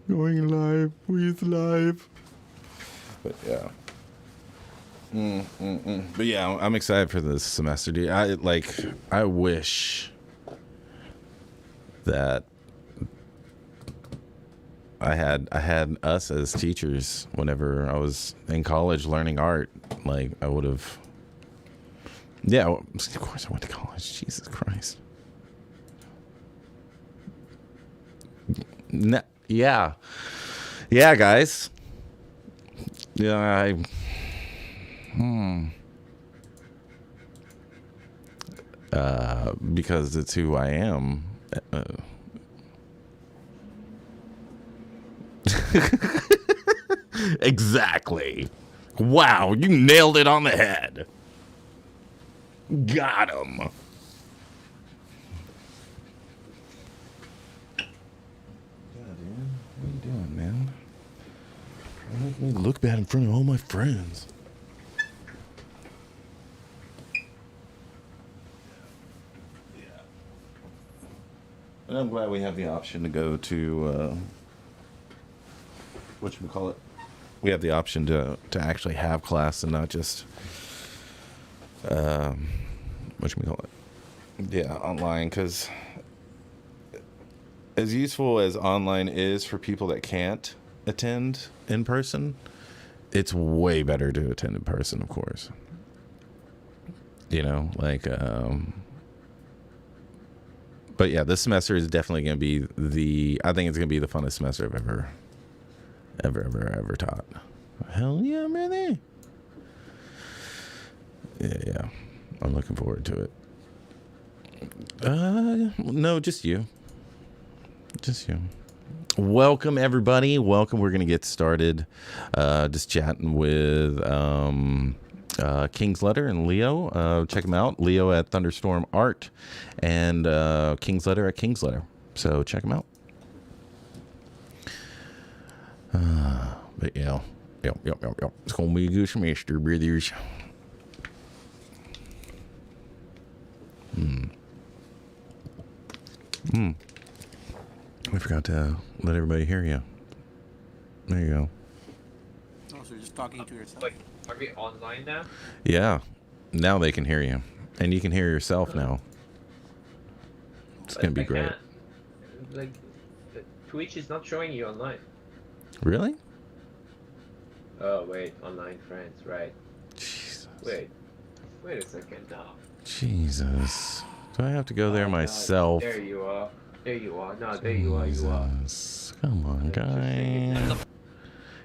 Going live. We's live. But yeah. But yeah, I'm excited for this semester, dude. I wish that I had us as teachers whenever I was in college learning art. Like I would have. Yeah, of course I went to college. Jesus Christ. Yeah, guys. Yeah, because it's who I am. Exactly. Wow, you nailed it on the head. Got him. What are you doing, man? Don't make me look bad in front of all my friends. And I'm glad we have the option to go to whatchamacallit. We have the option to actually have class and not just whatchamacallit. Yeah, online, because as useful as online is for people that can't attend in person, it's way better to attend in person, of course. You know, like but yeah, this semester is definitely going to be I think it's going to be the funnest semester I've ever taught. Hell yeah, man. Yeah. I'm looking forward to it. No, just you. Just you. Welcome, everybody. Welcome. We're going to get started. Just chatting with King's Letter and Leo. Check them out. Leo at Thunderstorm Art and King's Letter at King's Letter. So check them out. But yeah. Yep. It's going to be a good semester, brothers. I forgot to let everybody hear you. There you go. Oh, so you're just talking to yourself. Like, are we online now? Yeah. Now they can hear you. And you can hear yourself now. It's going to be great. Like, Twitch is not showing you online. Really? Oh, wait. Online friends, right. Jesus. Wait a second now. Jesus. Do I have to go there myself? God. There you are. No, there you are. Come on, guy.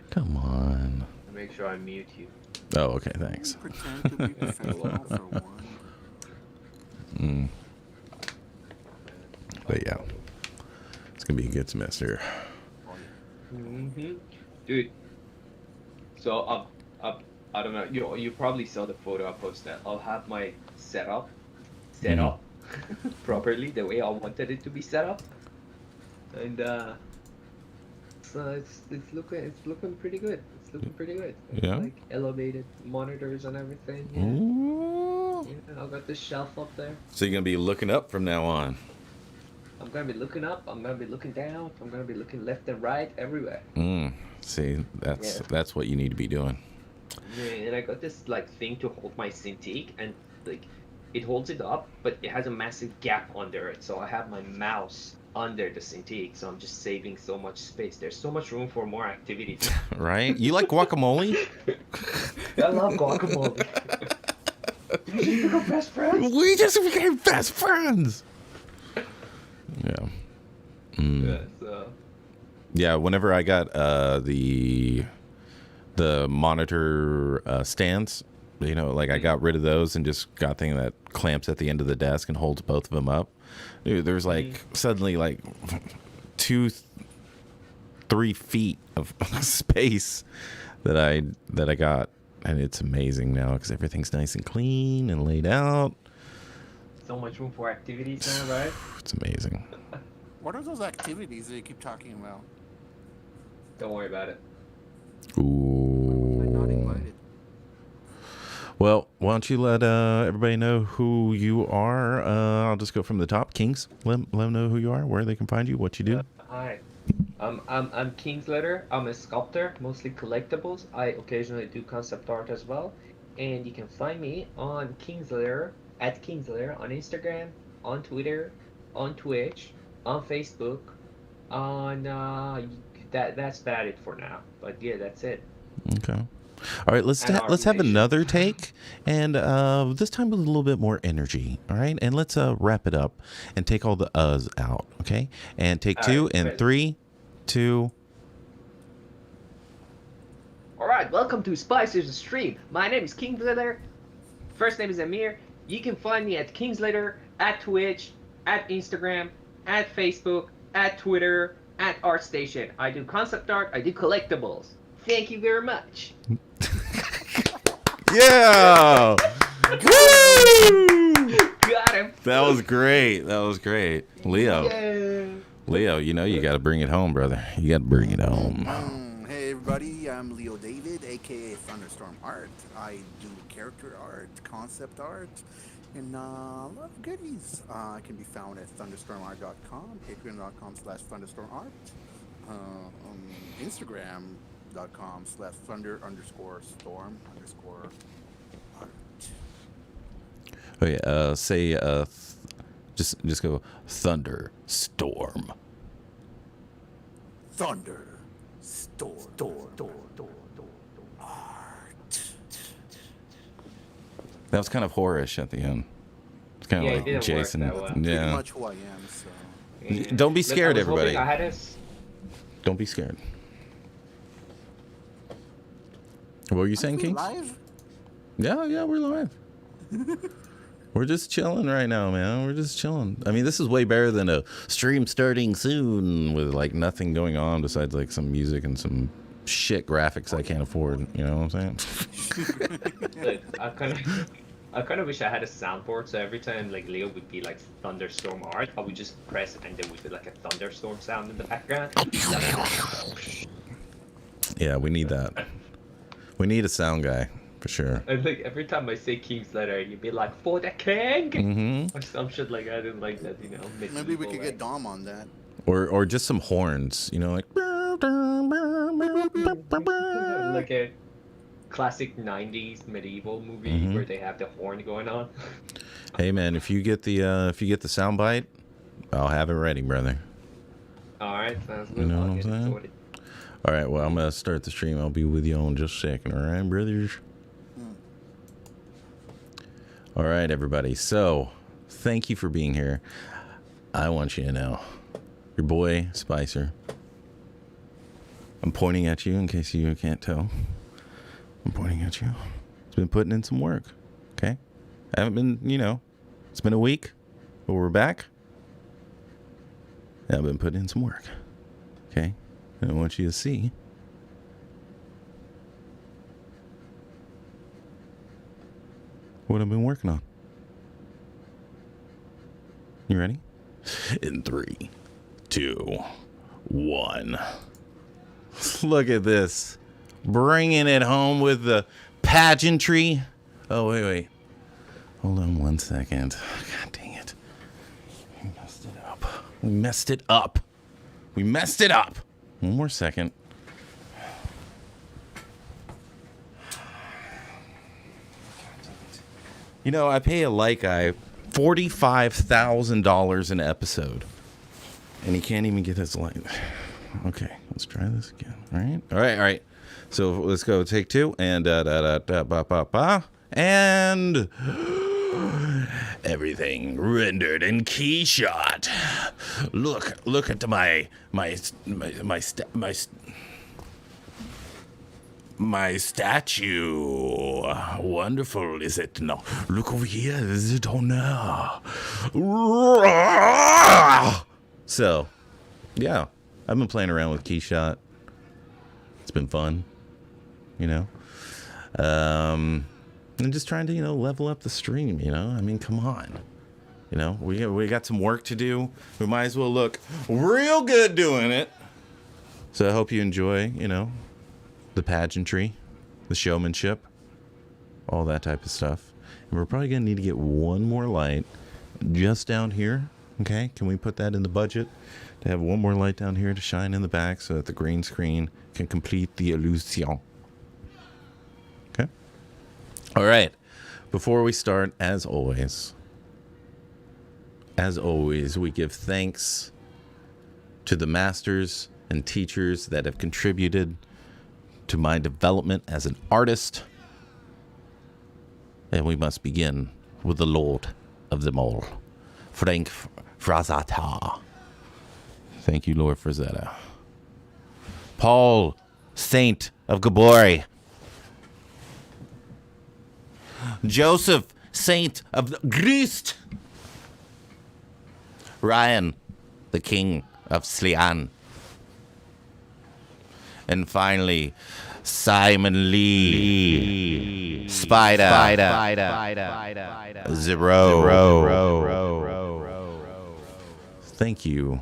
Come on. Make sure I mute you. Oh, okay, thanks. Pretend to be professional for one. But yeah, it's gonna be a good semester. Dude. So I don't know. You probably saw the photo I posted. I'll have my setup properly the way I wanted it to be set up, and so it's looking pretty good. Yeah. Like elevated monitors and everything. Yeah. Ooh. Yeah, I've got this shelf up there. So you're gonna be looking up from now on. I'm gonna be looking up. I'm gonna be looking down. I'm gonna be looking left and right, everywhere. See, that's what you need to be doing. Yeah, and I got this like thing to hold my Cintiq, and like it holds it up, but it has a massive gap under it. So I have my mouse under the Cintiq, so I'm just saving so much space. There's so much room for more activities. Right? You like guacamole? I love guacamole. We just become best friends. We just became best friends. Yeah. Yeah. So. Yeah. Whenever I got the monitor stands, you know, like I got rid of those and just got a thing that clamps at the end of the desk and holds both of them up. Dude, there's like suddenly like 2-3 feet of space that I got, and it's amazing now because everything's nice and clean and laid out. So much room for activities now, right? It's amazing. What are those activities that you keep talking about? Don't worry about it. Ooh. I'm not invited. Well, why don't you let everybody know who you are? I'll just go from the top. Kings, let them know who you are, where they can find you, what you do. Hi. I'm Kingsletter. I'm a sculptor, mostly collectibles. I occasionally do concept art as well. And you can find me on Kingsletter, at Kingsletter, on Instagram, on Twitter, on Twitch, on Facebook, on that's about it for now. But yeah, that's it. Okay. All right, let's And our let's have relation. another take, and this time with a little bit more energy. All right, and let's wrap it up and take all the uhs out. Okay, and take All two right, and ready. 3, 2. All right, welcome to Spicer's Stream. My name is Kingsletter. First name is Amir. You can find me at Kingsletter, at Twitch, at Instagram, at Facebook, at Twitter, at ArtStation. I do concept art. I do collectibles. Thank you very much. Yeah. Woo! Got him. That was great. That was great, Leo. Yeah. Leo, you know you got to bring it home, brother. You got to bring it home. Hey everybody, I'm Leo David, aka Thunderstorm Art. I do character art, concept art, and a lot of goodies. I can be found at thunderstormart.com, patreon.com/thunderstormart, instagram.com/thunder_storm_art. Oh yeah. Say just go Thunderstorm. Thunder, art. That was kind of horrorish at the end. It's kind of Yeah, it like didn't work Jason. that well. Pretty Yeah. much who I am, so. Yeah. Don't be Look, scared, I was hoping everybody. I had this. Don't be scared. What were you saying, Are we Kings? live? Yeah, we're live. We're just chilling right now, man. We're just chilling. I mean, this is way better than a stream starting soon with like nothing going on besides like some music and some shit graphics I can't afford. You know what I'm saying? Look, I kind of wish I had a soundboard, so every time like Leo would be like thunderstorm art, I would just press and there would be like a thunderstorm sound in the background. Yeah, we need that. We need a sound guy for sure. And like every time I say King's Letter, you'd be like, for the king! Mm-hmm. Or some shit like I didn't like that, you know. Maybe we medieval, could like- get Dom on that. Or just some horns. You know, like. like a classic 90s medieval movie Mhm. where they have the horn going on. Hey man, if you get the sound bite, I'll have it ready, brother. Alright, sounds good. You know I'll what I'm get it saying? sorted. All right, well, I'm gonna start the stream. I'll be with you in just a second. All right, brothers. All right, everybody. So, thank you for being here. I want you to know, your boy Spicer. I'm pointing at you in case you can't tell. I'm pointing at you. It's been putting in some work. Okay, I haven't been. It's been a week, but we're back. And I've been putting in some work. Okay. And I want you to see what I've been working on. You ready? In 3, 2, 1. Look at this. Bringing it home with the pageantry. Oh, wait. Hold on 1 second. God dang it. We messed it up. We messed it up. 1 more second. I pay a light guy $45,000 an episode, and he can't even get his light. Okay, let's try this again. All right. So let's go. Take 2 and and everything rendered in key shot. Look at my statue. Wonderful, is it? No. Look over here. Is it on now? So, yeah. I've been playing around with Keyshot. It's been fun. And just trying to, level up the stream, I mean, come on. We got some work to do. We might as well look real good doing it. So I hope you enjoy, the pageantry, the showmanship, all that type of stuff. And we're probably going to need to get one more light just down here, Okay, can we put that in the budget to have one more light down here to shine in the back so that the green screen can complete the illusion? Okay. All right. Before we start, as always, we give thanks to the masters and teachers that have contributed to my development as an artist. And we must begin with the Lord of them all, Frank Frazetta. Thank you, Lord Frazetta. Paul, Saint of Gabori. Joseph, Saint of Grist. Ryan, the King of Slian. And finally, Simon Lee. Spider. Zbrush. Thank you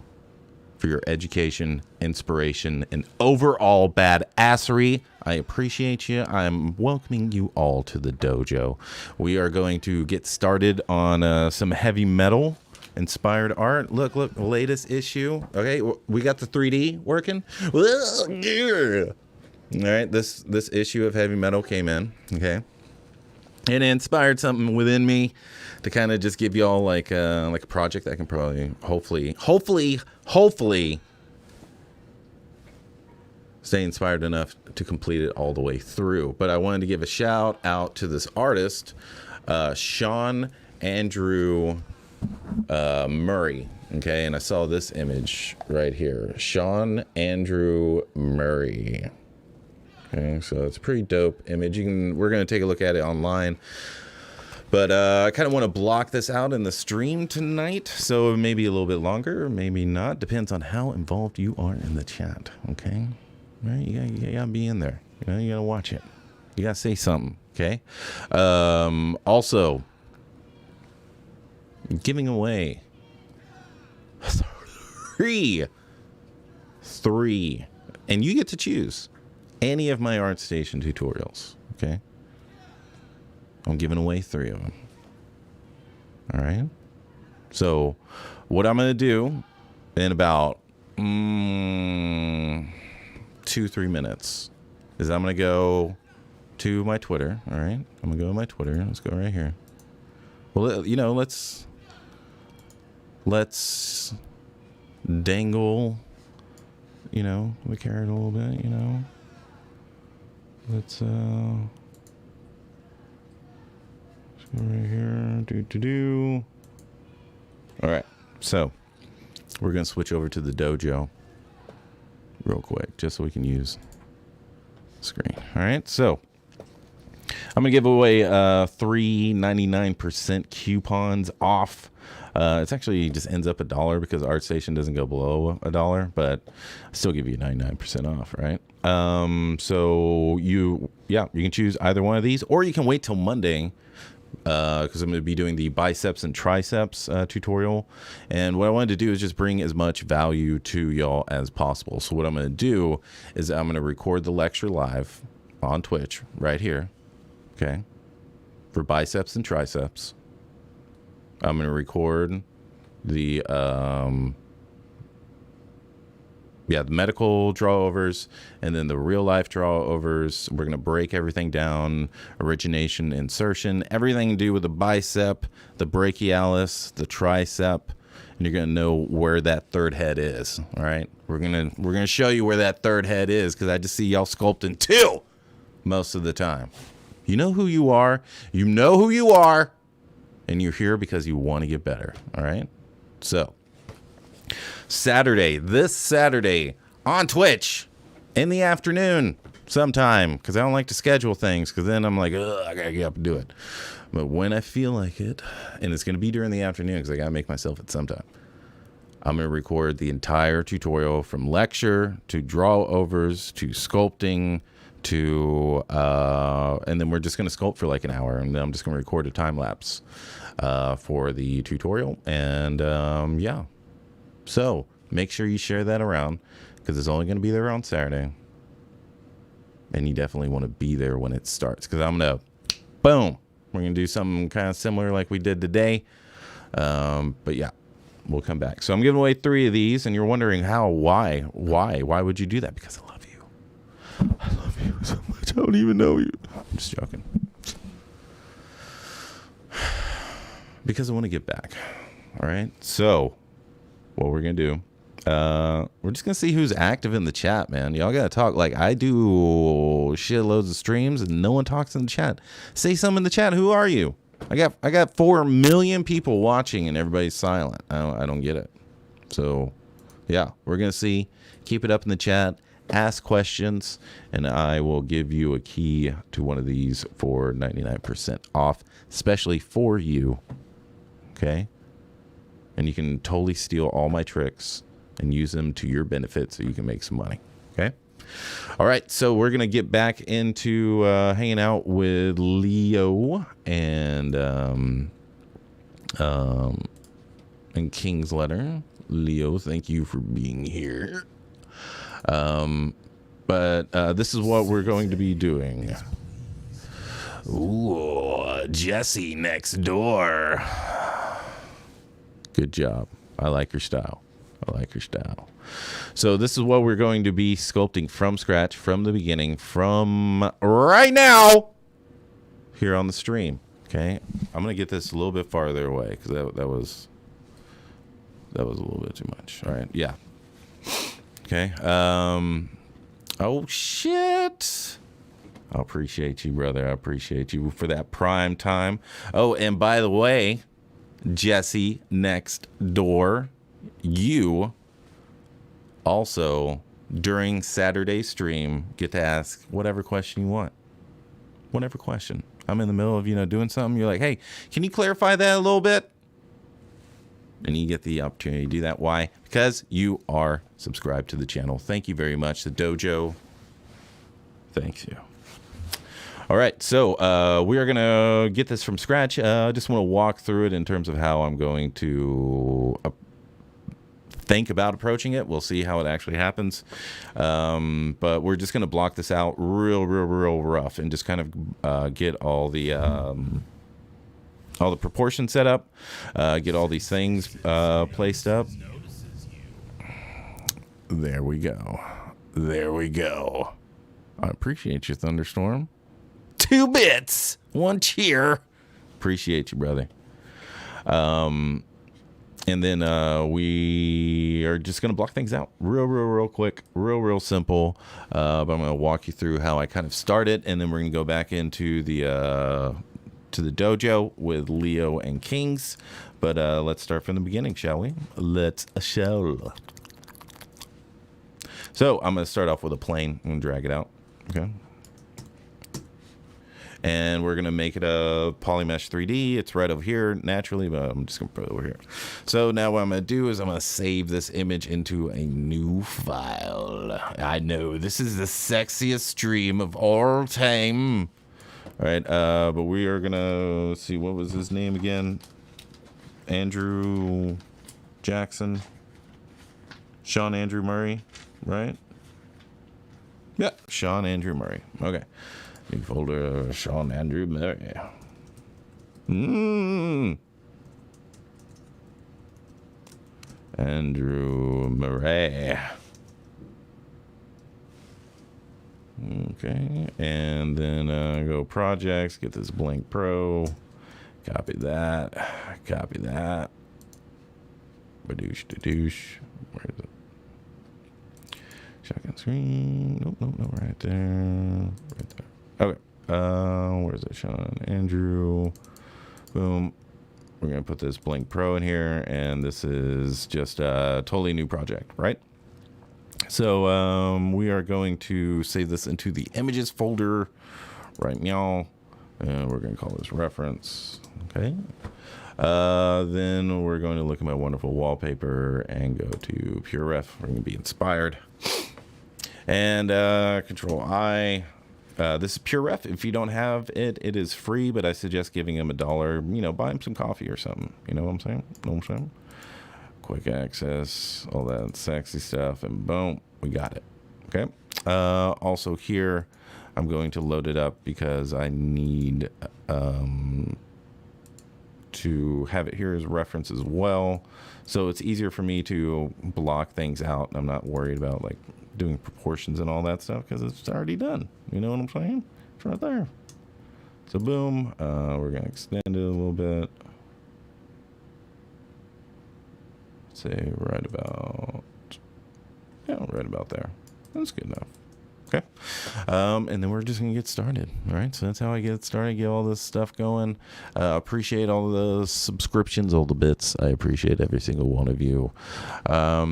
for your education, inspiration, and overall badassery. I appreciate you. I'm welcoming you all to the dojo. We are going to get started on some heavy metal inspired art. Look, latest issue. Okay, we got the 3D working. All right, this issue of heavy metal came in. Okay, and it inspired something within me to kind of just give y'all like a project that can probably, hopefully stay inspired enough to complete it all the way through. But I wanted to give a shout out to this artist, Sean Andrew Murray. Okay, and I saw this image right here, Sean Andrew Murray. Okay, so it's a pretty dope image. We're gonna take a look at it online. But I kind of want to block this out in the stream tonight, so maybe a little bit longer, maybe not. Depends on how involved you are in the chat, okay? Right? You gotta be in there. You know, you gotta watch it. You gotta say something, okay? Also, giving away three, and you get to choose any of my ArtStation tutorials, okay? I'm giving away 3 of them. All right. So what I'm going to do in about 2-3 minutes is I'm going to go to my Twitter. All right. I'm going to go to my Twitter. Let's go right here. Well, you know, let's dangle, you know, the carrot a little bit, you know. Let's right here, All right, so we're gonna switch over to the dojo real quick, just so we can use the screen. All right, so I'm gonna give away 3 99% coupons off. It's actually just ends up $1 because ArtStation doesn't go below $1, but I still give you 99% off, right? So you can choose either one of these, or you can wait till Monday. Because I'm going to be doing the biceps and triceps tutorial. And what I wanted to do is just bring as much value to y'all as possible. So what I'm going to do is I'm going to record the lecture live on Twitch right here. Okay. For biceps and triceps. I'm going to record the the medical drawovers, and then the real life drawovers. We're going to break everything down, origination, insertion, everything to do with the bicep, the brachialis, the tricep, and you're going to know where that third head is. All right. We're going to show you where that third head is, because I just see y'all sculpting 2 most of the time. You know who you are. You know who you are, and you're here because you want to get better. All right. So this Saturday on Twitch in the afternoon sometime, because I don't like to schedule things, because then I'm like, I gotta get up and do it. But when I feel like it, and it's going to be during the afternoon because I gotta make myself at some time, I'm going to record the entire tutorial from lecture to draw overs to sculpting to and then we're just going to sculpt for like an hour, and then I'm just going to record a time lapse for the tutorial. And yeah, so make sure you share that around, because it's only going to be there on Saturday, and you definitely want to be there when it starts, because I'm going to boom, we're going to do something kind of similar like we did today. But yeah, we'll come back. So I'm giving away 3 of these, and you're wondering how, why would you do that? Because I love you. I love you so much. I don't even know you. I'm just joking. Because I want to get back. All right. So what we're going to do, we're just going to see who's active in the chat, man. Y'all got to talk. Like, I do shitloads of streams and no one talks in the chat. Say something in the chat. Who are you? I got 4 million people watching and everybody's silent. I don't get it. So yeah, we're going to see. Keep it up in the chat. Ask questions, and I will give you a key to one of these for 99% off, especially for you. Okay? And you can totally steal all my tricks and use them to your benefit so you can make some money. Okay? All right, so we're going to get back into hanging out with Leo and King's Letter. Leo, thank you for being here. But this is what we're going to be doing. Ooh, Jesse next door. Good job. I like your style. So this is what we're going to be sculpting from scratch, from the beginning, from right now here on the stream. Okay, I'm gonna get this a little bit farther away because that was a little bit too much. All right, yeah. Okay. Oh shit. I appreciate you, brother. I appreciate you for that prime time. Oh, and by the way, Jesse next door, you also during Saturday stream get to ask whatever question you want. Whatever question. I'm in the middle of, doing something. You're like, hey, can you clarify that a little bit? And you get the opportunity to do that. Why? Because you are subscribed to the channel. Thank you very much. The Dojo. Thanks you. All right, so we are going to get this from scratch. I just want to walk through it in terms of how I'm going to think about approaching it. We'll see how it actually happens. But we're just going to block this out real rough and just kind of get all the proportions set up, get all these things placed up. There we go. I appreciate you, Thunderstorm. 2 bits, 1 cheer. Appreciate you, brother. And then we are just going to block things out real quick, real simple. But I'm going to walk you through how I kind of started, and then we're going to go back into the dojo with Leo and Kings. But let's start from the beginning, shall we? Let's show. So I'm going to start off with a plane. I'm going to drag it out. Okay. And we're going to make it a polymesh 3D. It's right over here naturally, but I'm just going to put it over here. So now what I'm going to do is I'm going to save this image into a new file. I know this is the sexiest stream of all time. All right, but we are going to see, what was his name again? Andrew Jackson. Sean Andrew Murray, right? Yeah, Sean Andrew Murray. Okay. New folder, Sean Andrew Murray. Andrew Murray. Okay, and then go projects, get this blank pro, copy that. Badoosh. Where is it? Shotgun screen. Nope, right there. Okay. Where's it, Sean Andrew? Boom. We're gonna put this blank pro in here, and this is just a totally new project, right? So we are going to save this into the images folder, right meow, and we're gonna call this reference. Okay. Then we're going to look at my wonderful wallpaper and go to Pure Ref. We're gonna be inspired, and Control I. This is Pure Ref. If you don't have it, it is free, but I suggest giving him $1. Buy him some coffee or something. You know what I'm saying? Quick access, all that sexy stuff, and boom, we got it. Okay. Also here, I'm going to load it up because I need to have it here as reference as well. So it's easier for me to block things out. I'm not worried about like doing proportions and all that stuff because it's already done. You know what I'm saying? It's right there. So boom, we're gonna extend it a little bit. Say right about, right about there. That's good enough. Okay. And then we're just going to get started. All right. So that's how I get started, get all this stuff going. Appreciate all the subscriptions, all the bits. I appreciate every single one of you. Yeah.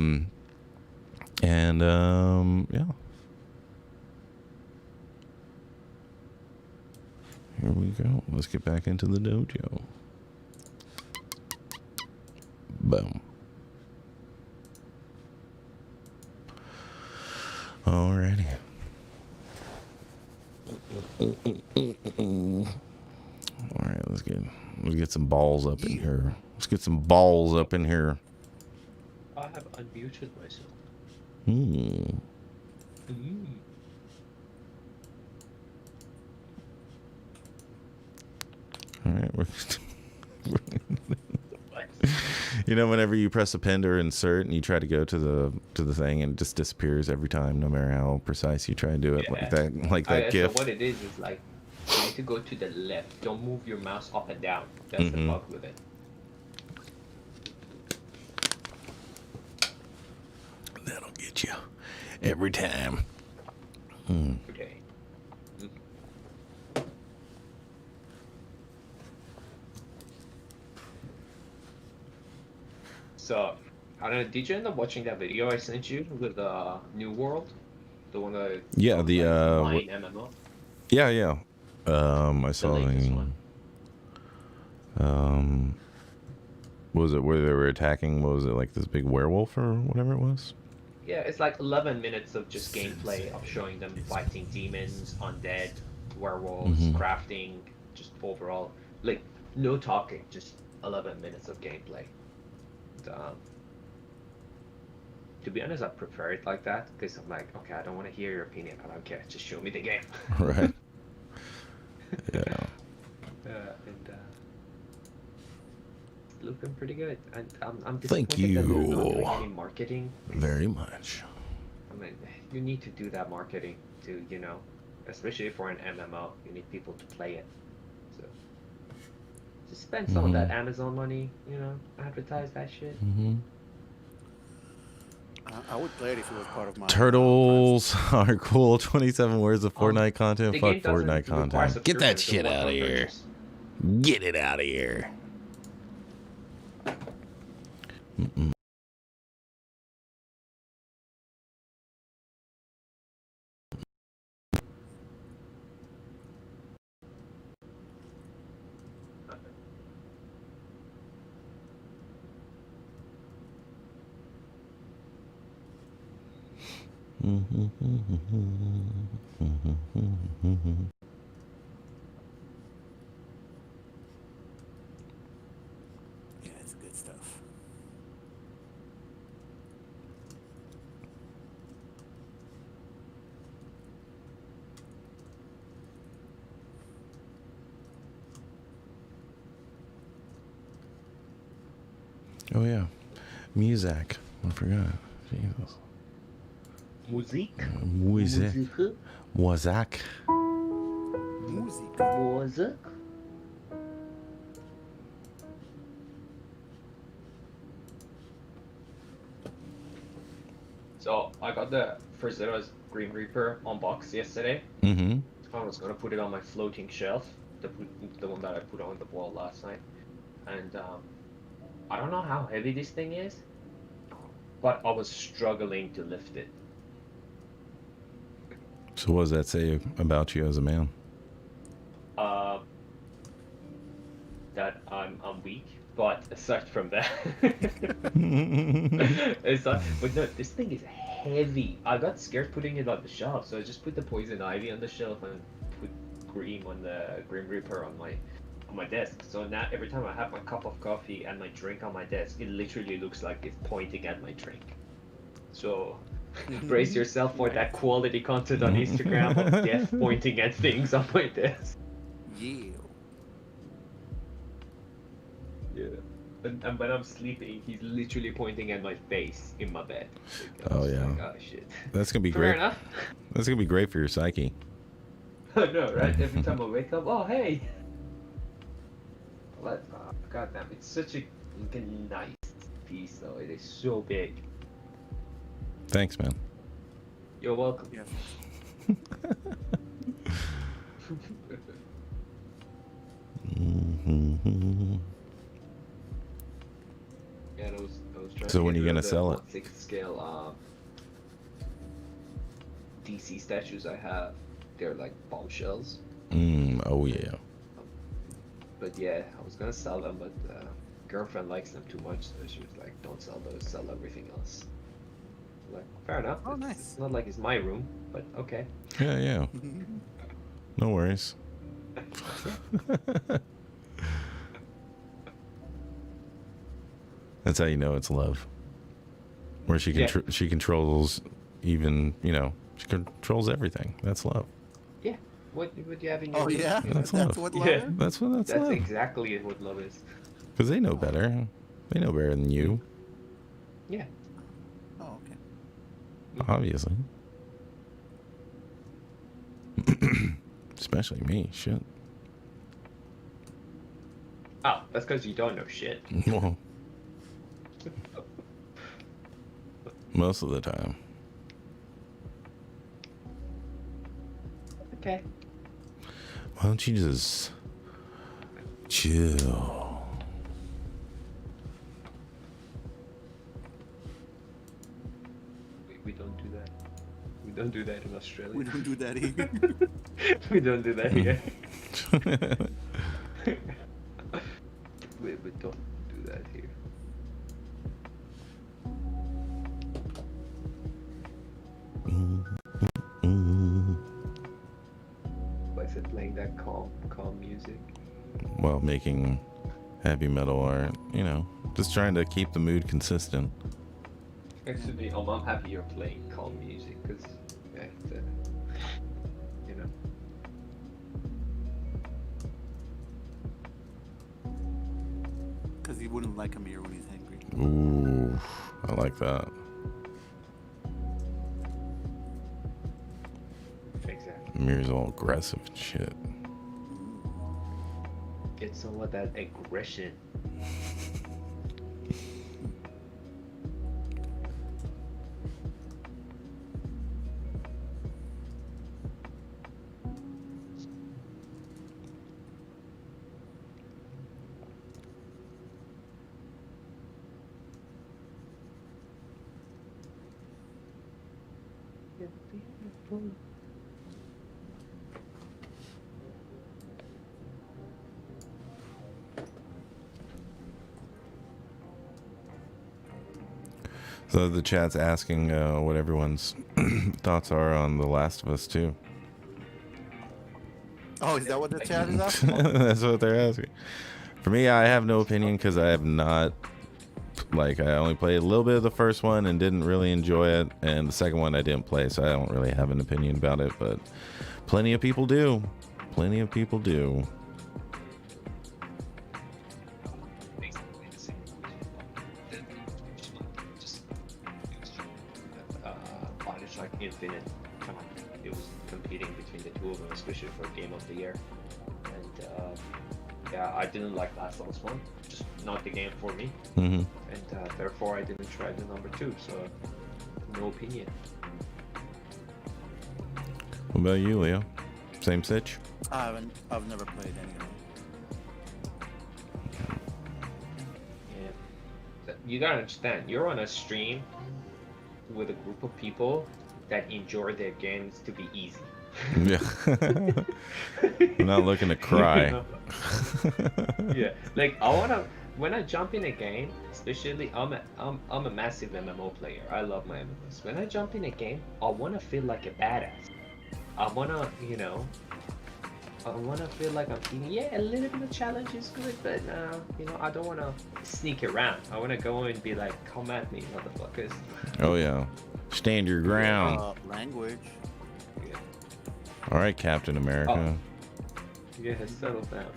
Here we go. Let's get back into the dojo. Boom. Alrighty. Alright, let's get some balls up in here. Let's get some balls up in here. I have unmuted myself. Alright, you know, whenever you press append or insert and you try to go to the thing and it just disappears every time, no matter how precise you try to do it, like that GIF. So what it is like you need to go to the left. Don't move your mouse up and down. That's the bug with it. That'll get you every time. Okay. So, I don't know, did you end up watching that video I sent you with New World? The one that... Yeah, the MMO? Yeah. I saw the latest one. What was it where they were attacking? What was it, like this big werewolf or whatever it was? Yeah, it's like 11 minutes of just gameplay of showing them fighting demons, undead, werewolves, crafting, just overall, like, no talking, just 11 minutes of gameplay. To be honest, I prefer it like that because I'm like, okay, I don't want to hear your opinion. I don't care. Just show me the game. Right. Yeah. And looking pretty good. And I'm Thank disappointed that they're not you doing any marketing. very much. I mean, you need to do that marketing to, you know, especially for an MMO. You need people to play it. So just spend some of that Amazon money, you know, advertise that shit. I would play it if it was part of my... Turtles are cool. 27 words of Fortnite content. The Fuck game doesn't Fortnite require content. Get that subscription, shit so out of why not here. just- Get it out of here. Yeah, it's good stuff. Oh yeah, Muzak. I forgot. Jesus. Music? Muzak. Wazak. Music. Music? So I got the first Zero's Green Reaper unboxed yesterday. I was gonna put it on my floating shelf, the one that I put on the wall last night, and I don't know how heavy this thing is, but I was struggling to lift it. So what does that say about you as a man? That I'm weak, but aside from that, it's not, but no, this thing is heavy. I got scared putting it on the shelf, so I just put the poison ivy on the shelf and put Grim Reaper on my desk. So now every time I have my cup of coffee and my drink on my desk, it literally looks like it's pointing at my drink. So brace yourself for that quality content on Instagram of death pointing at things on my desk. Yeah. Yeah. And when I'm sleeping, he's literally pointing at my face in my bed. Like, Oh yeah. Like, oh shit. That's gonna be Fair great. enough. That's gonna be great for your psyche. I know, right? Every time I wake up, oh hey. What? Oh, God damn! It's such a fucking nice piece, though. It is so big. Thanks, man. You're welcome. Yes. Yeah, those trying So to when get are you rid gonna of the sell it? 1/6 scale DC statues I have. They're like bombshells. Oh yeah. But yeah, I was gonna sell them, but girlfriend likes them too much, so she was like, "Don't sell those, sell everything else." I'm like, fair enough. Oh, It's nice. not like it's my room, but okay. Yeah, yeah. No worries. That's how you know it's love. Where she Yeah. she controls even, you know, she controls everything. That's love. Yeah. What do you have in your Oh room? yeah, You know? That's that's love. what love Yeah. is? That's That's love. exactly what love is. Because they know better. They know better than you, Yeah. Oh, okay. obviously. Especially me. Shit. Oh, that's because you don't know shit. Well, most of the time. Okay. Why don't you just chill? We don't do that. We don't do that in Australia. We don't do that either. We don't do that here. we don't do that here. Like I said, playing that calm music. While making heavy metal art, you know, just trying to keep the mood consistent. Actually, I'm happy you're playing calm music because, yeah, you know. Because he wouldn't like a mirror when he's angry. Ooh, I like that. Exactly. Mirror's all aggressive and shit. It's all of that aggression. So the chat's asking what everyone's thoughts are on The Last of Us 2. Oh, is that what the chat is asking? That's what they're asking. For me, I have no opinion because I have not, like, I only played a little bit of the first one and didn't really enjoy it, and the second one I didn't play, so I don't really have an opinion about it, but plenty of people do. Plenty of people do. Bioshock Infinite, come on, it was competing between the two of them, especially for Game of the Year. And yeah, I didn't like Last of Us 1, just not the game for me. Mm-hmm. And therefore I didn't try the number 2, so no opinion. What about you, Leo? Same sitch? I've never played any of them. Yeah. You gotta understand, you're on a stream with a group of people that enjoy their games to be easy. Yeah. I'm not looking to cry. You know? Yeah, like I wanna, when I jump in a game, especially I'm a massive MMO player. I love my MMOs. When I jump in a game, I wanna feel like a badass. I wanna, you know, I wanna feel like I'm feeling, yeah, a little bit of challenge is good, but you know, I don't wanna sneak around. I wanna go and be like, come at me, motherfuckers. Oh, yeah. Stand your ground. Language. Yeah, All right, Captain America. yeah, settle down.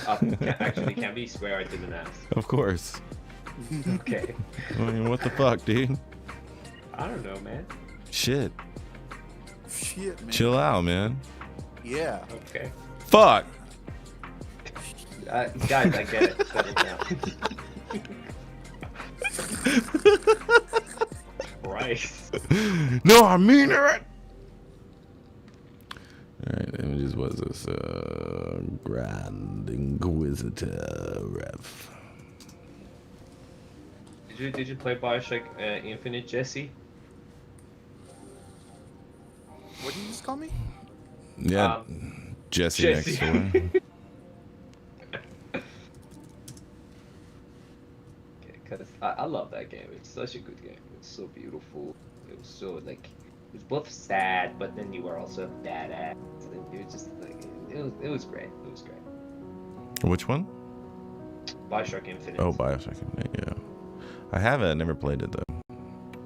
Actually, can we swear? I didn't ask. Of course. Okay. I mean, what the fuck, dude? I don't know, man. Shit. Shit, man. Chill out, man. Yeah. Okay. Fuck. Guys, I get it. Settle down. Christ. No, I mean it. Alright, images was this Grand Inquisitor ref. Did you play Bioshock Infinite, Jesse? What did you just call me? Yeah, Jesse next door. Because I love that game. It's such a good game. It's so beautiful. It was so like, it was both sad, but then you were also badass. And it was just like, it was great. It was great. Which one? Bioshock Infinite. Oh, Bioshock. Yeah, I have it. I never played it though.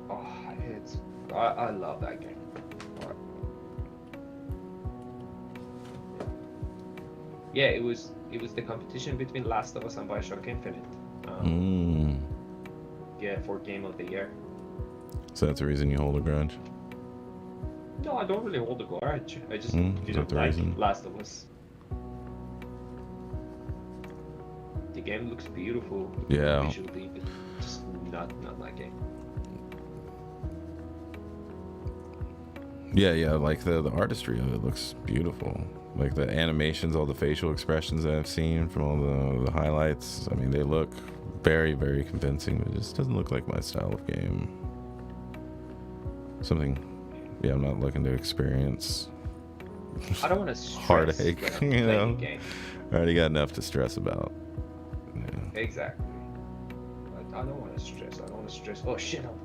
Oh, I love that game. Yeah, it was the competition between Last of Us and Bioshock Infinite. Yeah, for Game of the Year. So that's the reason you hold a grudge? No, I don't really hold a grudge. I just Is that didn't the like reason? Last of Us. The game looks beautiful. Yeah. Visually, but just not my game. Yeah, like the artistry of it looks beautiful. Like the animations, all the facial expressions that I've seen from all the highlights. I mean, they look very, very convincing, but it just doesn't look like my style of game. Something, yeah, I'm not looking to experience. I don't want to stress Heartache, when I'm you playing know? a game. I already got enough to stress about. Yeah. Exactly. I don't want to stress. I don't want to stress. Oh shit! I'm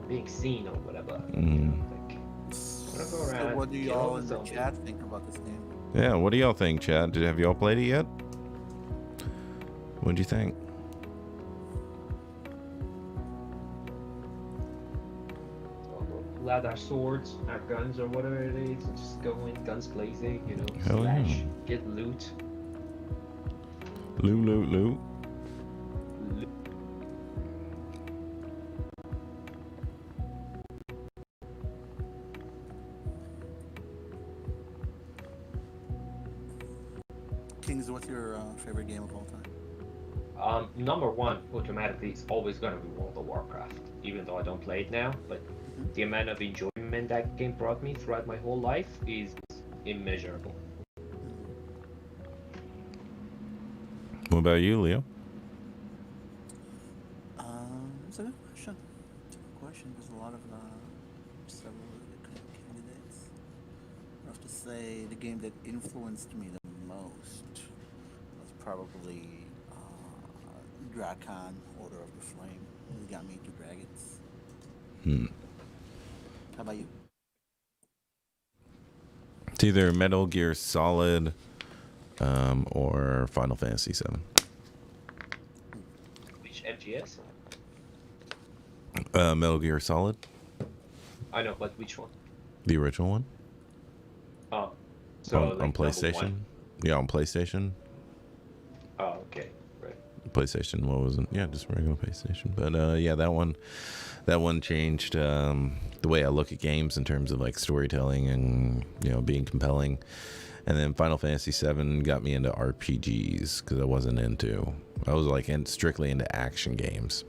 being seen or whatever. You know, like, I wanna go around, So what do kill y'all all in the the zombies. chat think about this game? Yeah, what do y'all think, Chad? Have y'all played it yet? What'd you think? Pull out our swords, our guns, or whatever it is, and just go in guns blazing. You know, Hell yeah. slash, get loot. Loot. Kings, what's your favorite game of all time? Number one, automatically, it's always gonna be World of Warcraft. Even though I don't play it now, but the amount of enjoyment that game brought me throughout my whole life is immeasurable. What about you, Leo? It's a good question. It's a good question. There's a lot of several good candidates. I have to say the game that influenced me the most was probably Drakon, Order of the Flame. It got me into dragons. How about you? It's either Metal Gear Solid or Final Fantasy VII. Which MGS? Metal Gear Solid, I know, but which one? the original one. Oh, so on like number PlayStation. one? Yeah, on PlayStation. Oh, okay, right. PlayStation. What was it? Yeah, just regular PlayStation. But yeah, that one changed the way I look at games in terms of like storytelling and being compelling. And then Final Fantasy VII got me into RPGs because I was like strictly into action games.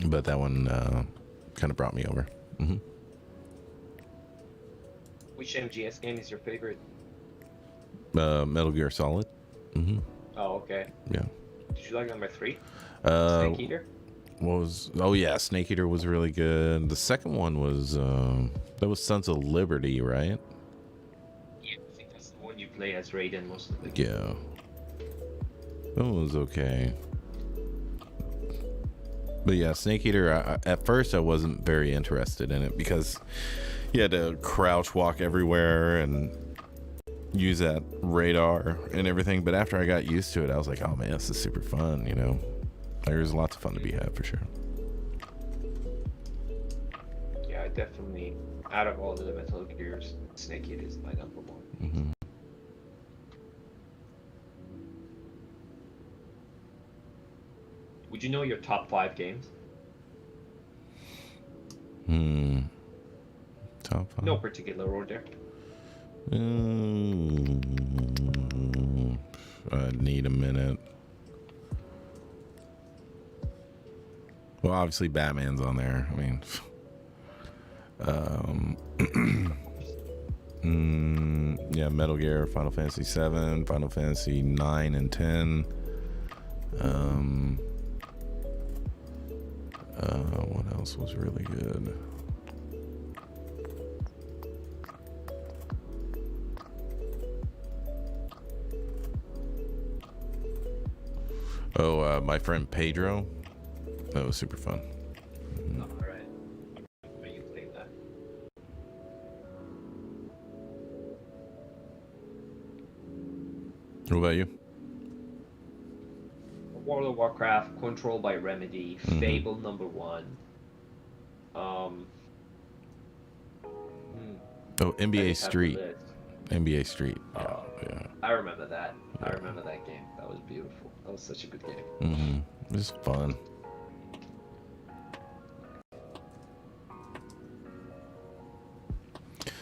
But that one kind of brought me over. Which MGS game is your favorite? Metal Gear Solid. Oh, okay. Yeah. Did you like number 3? Uh, Snake Eater? Oh yeah, Snake Eater was really good. The second one was that was Sons of Liberty, right? Yeah, I think that's the one you play as Raiden most of the game. Yeah. That one was okay. But yeah, Snake Eater, at first I wasn't very interested in it because you had to crouch walk everywhere and use that radar and everything. But after I got used to it, I was like, oh man, this is super fun, There's lots of fun to be had for sure. Yeah, I definitely, out of all the Metal Gears, Snake Eater is my number one. Would you know your top 5 games? Top 5. No particular order. I need a minute. Well, obviously Batman's on there. I mean, yeah, Metal Gear, Final Fantasy 7, Final Fantasy 9 and 10. What else was really good? Oh, my friend Pedro. That was super fun. Oh, all right. Are you playing that? What about you? World of Warcraft, Control by Remedy, Fable #1. Oh, NBA Street. NBA Street. Yeah. I remember that. Yeah. I remember that game. That was beautiful. That was such a good game. It was fun.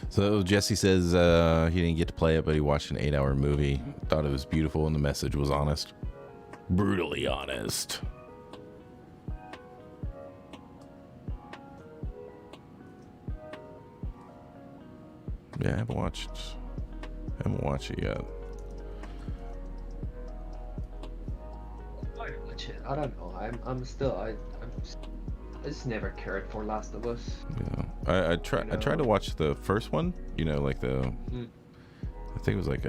So Jesse says he didn't get to play it, but he watched an 8-hour movie. Thought it was beautiful and the message was honest. Brutally honest. Yeah, I haven't watched it yet. I watch it. I don't know. I just never cared for Last of Us. Yeah, I tried to watch the first one. You know, like I think it was like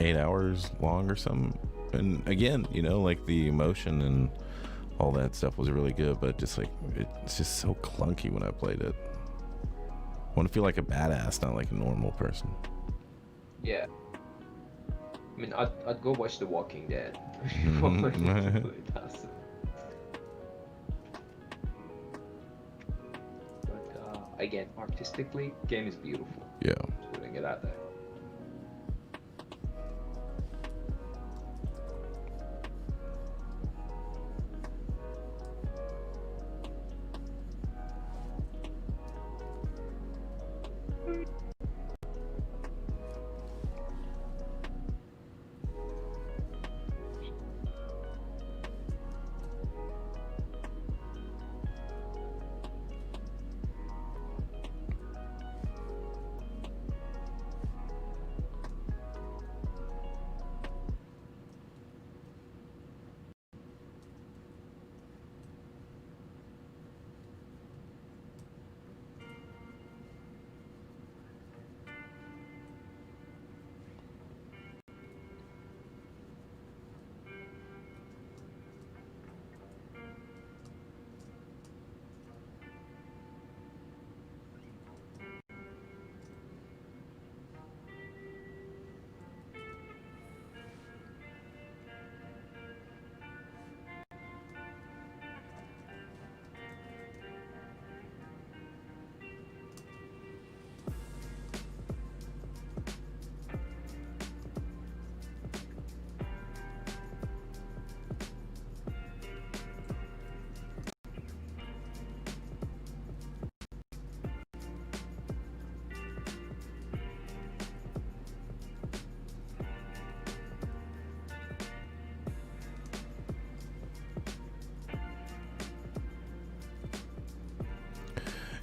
8 hours long or something. And again, you know, like the emotion and all that stuff was really good, but just like it's just so clunky when I played it. I want to feel like a badass, not like a normal person. Yeah. I mean, I'd go watch The Walking Dead. But again, artistically, game is beautiful. Yeah. Just putting it out there.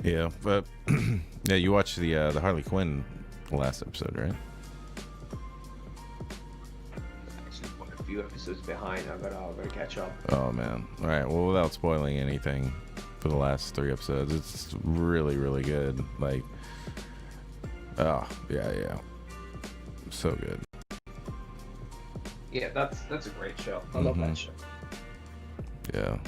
Yeah, but yeah, you watched the Harley Quinn last episode, right? Actually, quite a few episodes behind. I gotta catch up. Oh man! All right. Well, without spoiling anything for the last 3 episodes, it's really, really good. Like, oh yeah, so good. Yeah, that's a great show. I love that show. Yeah.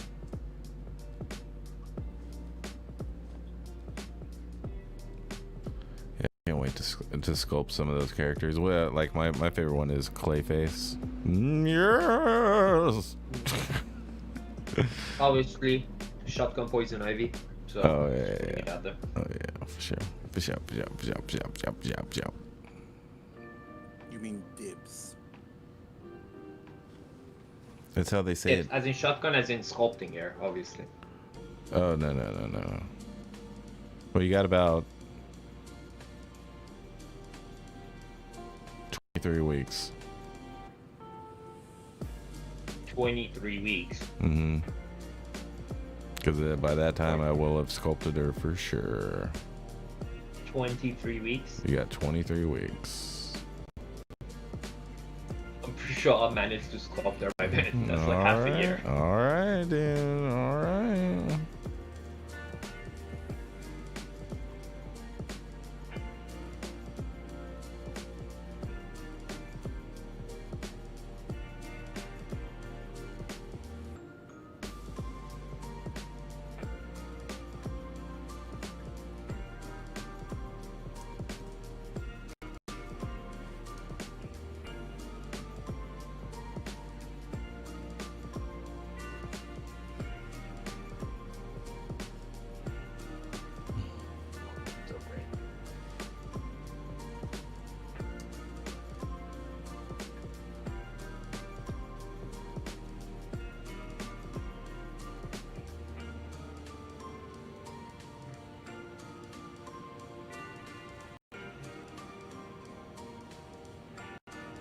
Can't wait to sculpt some of those characters. Well, like my favorite one is Clayface. Yes. Obviously, Shotgun Poison Ivy. So Oh yeah. out there. Oh yeah, for sure. You mean Dibs? That's how they say It's it. as in shotgun, as in sculpting here, obviously. Oh, no, no, no, no. Well, you got about 23 weeks. 23 weeks. Mm-hmm. Because by that time, I will have sculpted her for sure. 23 weeks? You got 23 weeks. I'm pretty sure I'll manage to sculpt her by then. That's like half a year. All right, dude. All right. So great.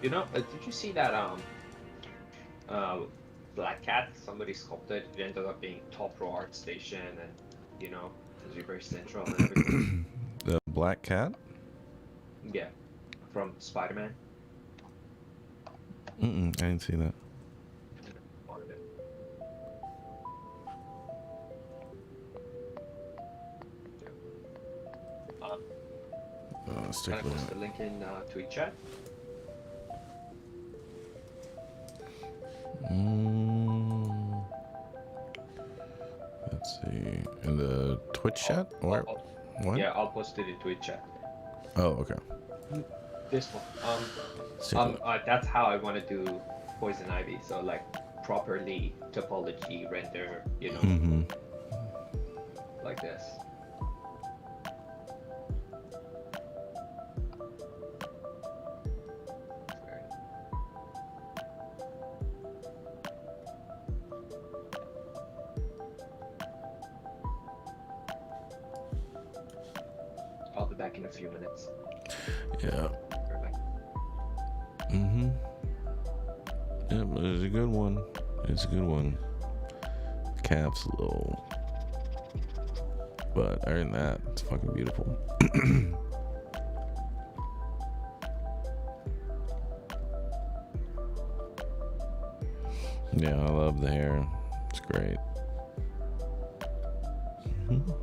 You know, did you see that black cat somebody sculpted? It ended up being top row art station, and you know, it was very central and everything. The black cat? Yeah, from Spider-Man. I didn't see that. Let's Can take I a look post at the it. link in Twitch chat? Let's see. In the Twitch chat? Or what? Yeah, I'll post it in Twitch chat. Oh, okay. This one. Let's take a look. That's how I want to do Poison Ivy. So like properly topology render, you know, Mm-hmm. like this. I'll be back in a few minutes. Yeah. Right back. Mm-hmm. Yeah, but it's a good one. It's a good one. Caps low. But other than that, it's fucking beautiful. Yeah, I love the hair. It's great. Mhm.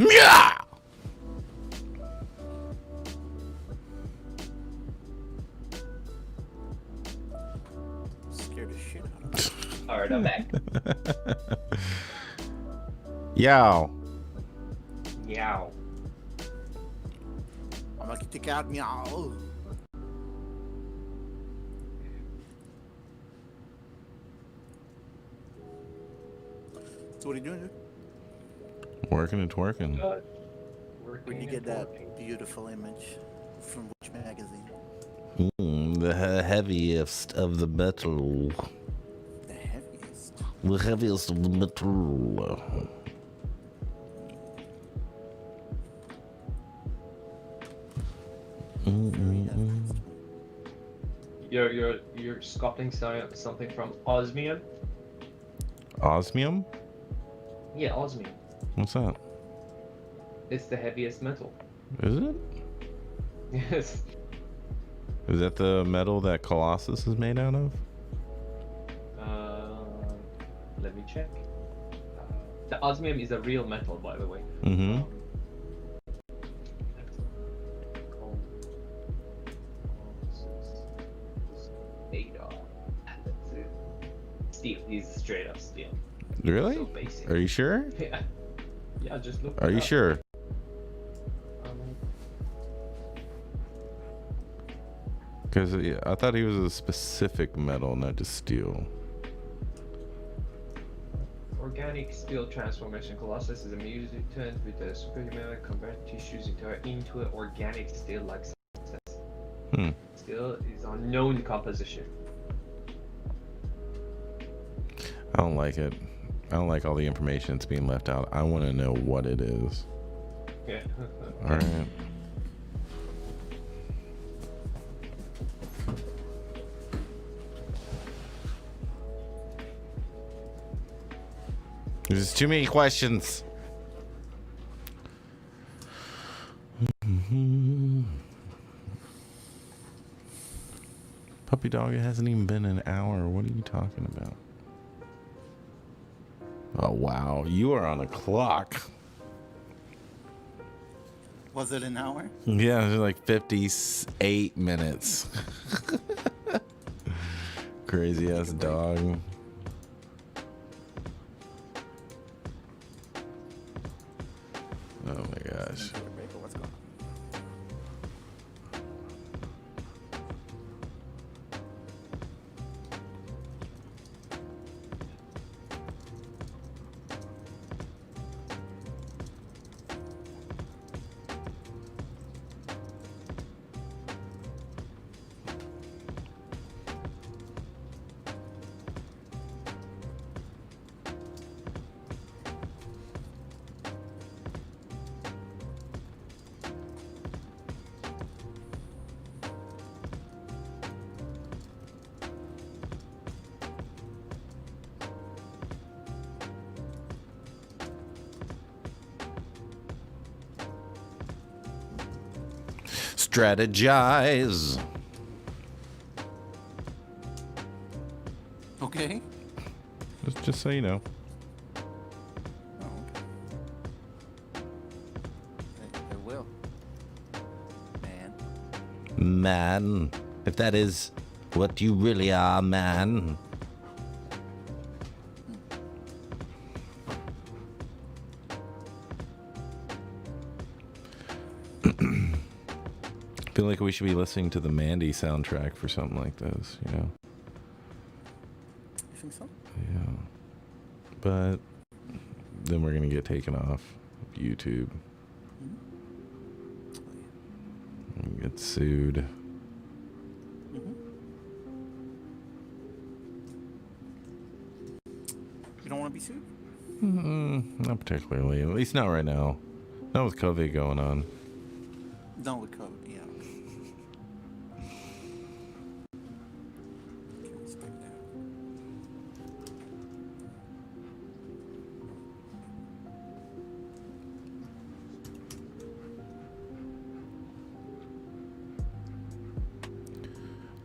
Yeah. Scared the shit out of me. All right, I'm back. Yow. Meow. I'm gonna take out meow. So what are you doing, dude? Working and twerking. Where'd you get that beautiful image? From which magazine? The heaviest of the metal. The heaviest. The heaviest of the metal. You're sculpting something from osmium? Osmium? Yeah, osmium. What's that? It's the heaviest metal. Is it? Yes. Is that the metal that Colossus is made out of? Let me check. The osmium is a real metal, by the way. Mm-hmm. Steel. He's straight up steel. Really? So basic. Are you sure? Yeah. Yeah, just look. Are it you up. sure? Because I thought he was a specific metal, not just steel. Organic steel transformation. Colossus is a mutant with a superhuman convert tissues into an organic steel-like substance. Steel is unknown composition. I don't like it. I don't like all the information that's being left out. I want to know what it is. Yeah. All right. There's too many questions. Puppy dog, it hasn't even been an hour. What are you talking about? Oh, wow. You are on a clock. Was it an hour? Yeah, it's like 58 minutes. Crazy ass dog. Oh my gosh. What's going on? Strategize. Okay. Just so you know. Oh, okay. I will. Man. Man. If that is what you really are, man. I feel like we should be listening to the Mandy soundtrack for something like this, you know? You think so? Yeah. But then we're going to get taken off YouTube and get sued. You don't want to be sued? Not particularly. At least not right now. Not with COVID going on. No, with code, yeah. Can respect that.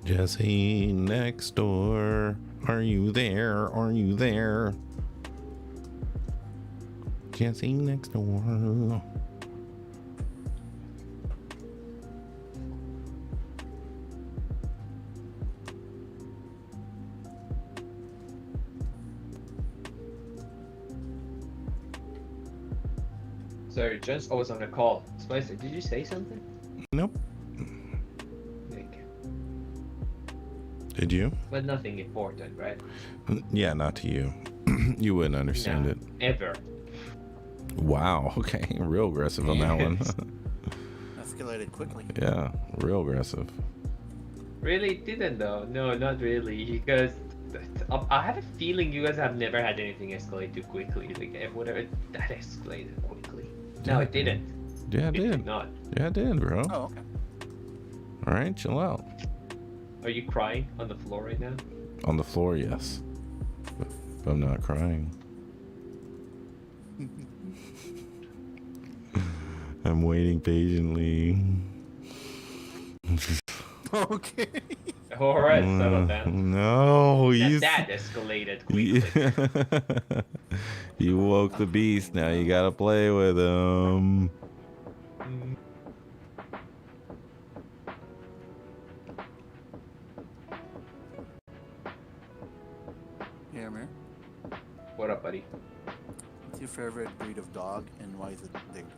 Jesse next door. Are you there? Are you there? Can't see next door. Sorry, just I was on a call. Spicer, did you say something? Nope. Like, Did you? but nothing important, right? Yeah, not to you. You wouldn't understand No, it. ever. Wow. Okay. Real aggressive on that one. Escalated quickly. Yeah. Real aggressive. Really it didn't though. No, not really. Because I have a feeling you guys have never had anything escalate too quickly. Like whatever that escalated quickly. No, it didn't. Yeah, it It did. did not. Yeah, it did, bro. Oh, okay. All right, chill out. Are you crying on the floor right now? On the floor, yes. But I'm not crying. I'm waiting patiently. Okay. All right, settle down. No, That escalated quickly. You woke the beast. Now you gotta play with him. Yeah, man. What up, buddy? What's your favorite breed of dog and why is it Dingo?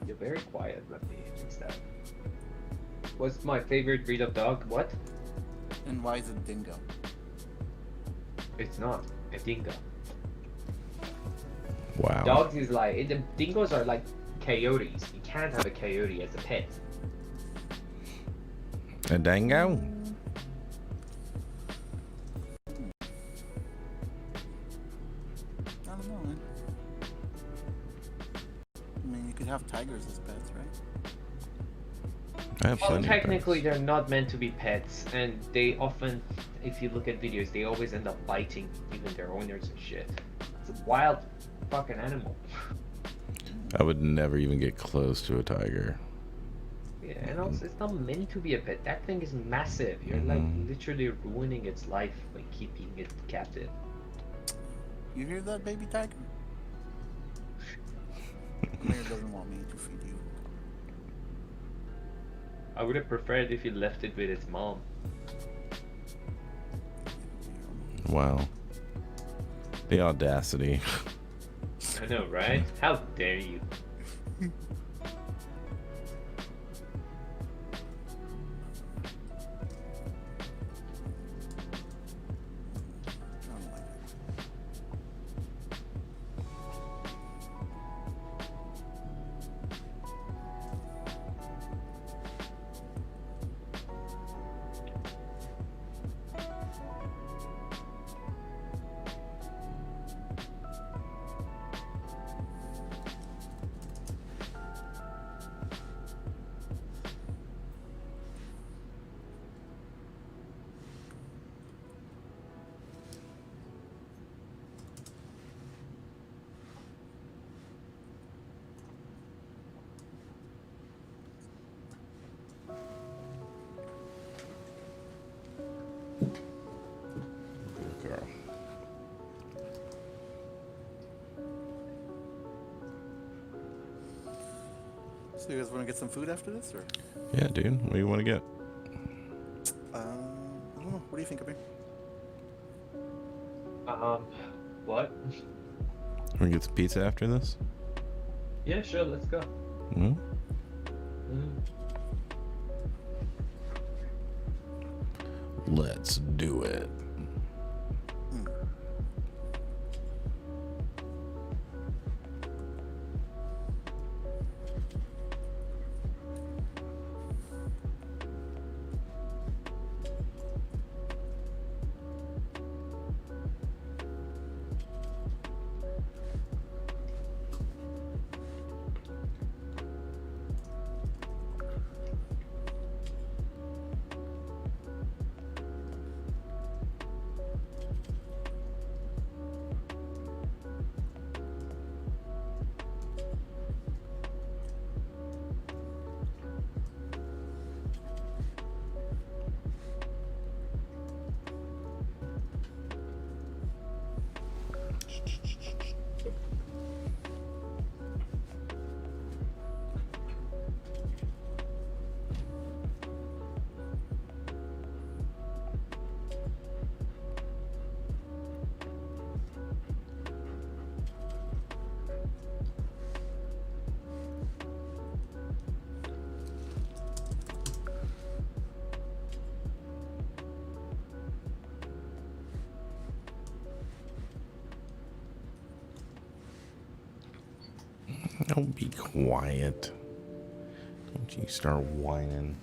You're very quiet. Let me fix that. What's my favorite breed of dog? What? And why is it Dingo? It's not a dingo. Wow. Dogs is like the dingoes are like coyotes. You can't have a coyote as a pet. A dango? I don't know, man. I mean, you could have tigers as pets, right? I have Well, plenty of technically, pets. they're not meant to be pets, and they often, if you look at videos, they always end up biting even their owners and shit. It's a wild fucking animal. I would never even get close to a tiger. Yeah, and also it's not meant to be a pet. That thing is massive. You're like literally ruining its life by keeping it captive. You hear that, baby tiger? Mayor doesn't want me to feed you. I would have preferred if you left it with its mom. Wow. The audacity. I know, right? How dare you? I don't like it. Girl. So you guys want to get some food after this, or? Yeah, dude. What do you want to get? I don't know. What do you think, Abir? What? Want to get some pizza after this? Yeah, sure, let's go. Hmm? Let's do it. Don't be quiet. Don't you start whining.